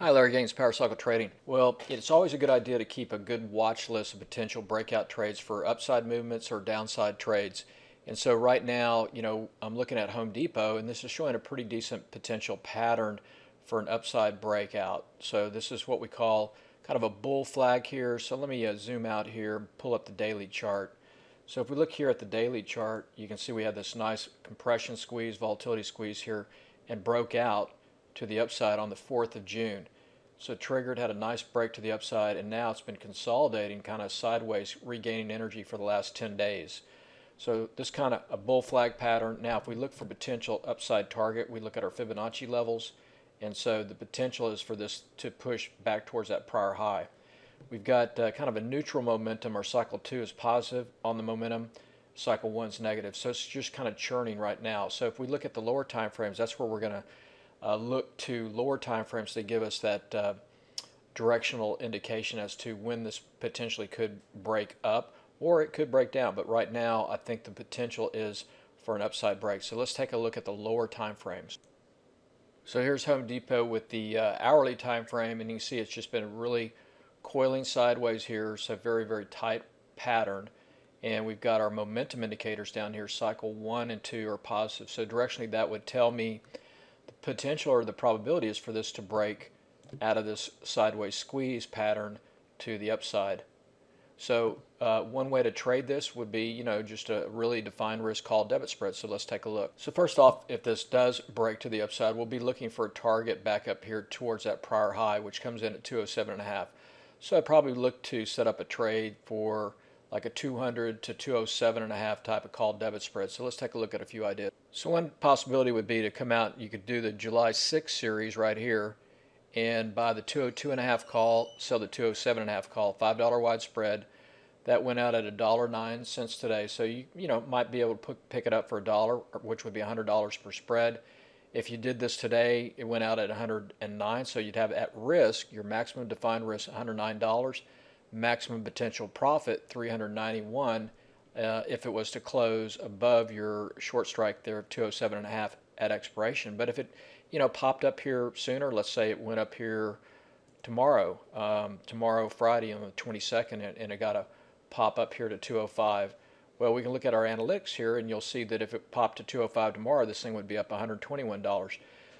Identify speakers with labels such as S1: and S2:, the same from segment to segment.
S1: Hi, Larry Gaines, Power Cycle Trading. Well, it's always a good idea to keep a good watch list of potential breakout trades for upside movements or downside trades. And so right now, I'm looking at Home Depot, and this is showing a pretty decent potential pattern for an upside breakout. So this is what we call kind of a bull flag here. So let me zoom out here, pull up the daily chart. So if we look here at the daily chart, you can see we had this nice compression squeeze, volatility squeeze here, and broke out to the upside on the 4th of June. So triggered, had a nice break to the upside, and now it's been consolidating kind of sideways, regaining energy for the last 10 days. So this kind of a bull flag pattern. Now if we look for potential upside target, we look at our Fibonacci levels, and so the potential is for this to push back towards that prior high. We've got kind of a neutral momentum. Our cycle 2 is positive on the momentum, cycle 1 is negative. So it's just kind of churning right now. So if we look at the lower time frames, that's where we're going to look to lower time frames to give us that directional indication as to when this potentially could break up or it could break down. But right now I think the potential is for an upside break. So let's take a look at the lower time frames. So here's Home Depot with the hourly time frame, and you can see it's just been really coiling sideways here, so very, very tight pattern. And we've got our momentum indicators down here. Cycle 1 and 2 are positive, so directionally that would tell me potential or the probability is for this to break out of this sideways squeeze pattern to the upside. So one way to trade this would be, just a really defined risk call debit spread. So let's take a look. So first off, if this does break to the upside, we'll be looking for a target back up here towards that prior high, which comes in at 207.5. So I'd probably look to set up a trade for like a 200 to 207.5 type of call debit spread. So let's take a look at a few ideas. So one possibility would be to come out, you could do the July 6th series right here and buy the 202.5 call, sell the 207.5 call, $5 wide spread. That went out at $1.09 today. So you might be able to pick it up for $1, which would be $100 per spread. If you did this today, it went out at 109, so you'd have at risk, your maximum defined risk, $109. Maximum potential profit 391 if it was to close above your short strike there of 207.5 at expiration. But if it popped up here sooner, let's say it went up here tomorrow Friday on the 22nd, and it got a pop up here to 205, well, we can look at our analytics here and you'll see that if it popped to 205 tomorrow, this thing would be up $121.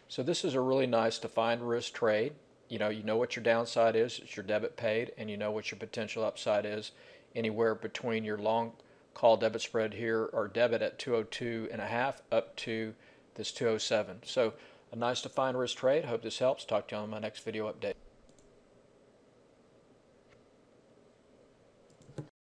S1: So this is a really nice defined risk trade. You know what your downside is, it's your debit paid, and you know what your potential upside is, anywhere between your long call debit spread here or debit at 202.5 up to this 207. So a nice defined risk trade. Hope this helps. Talk to you on my next video update.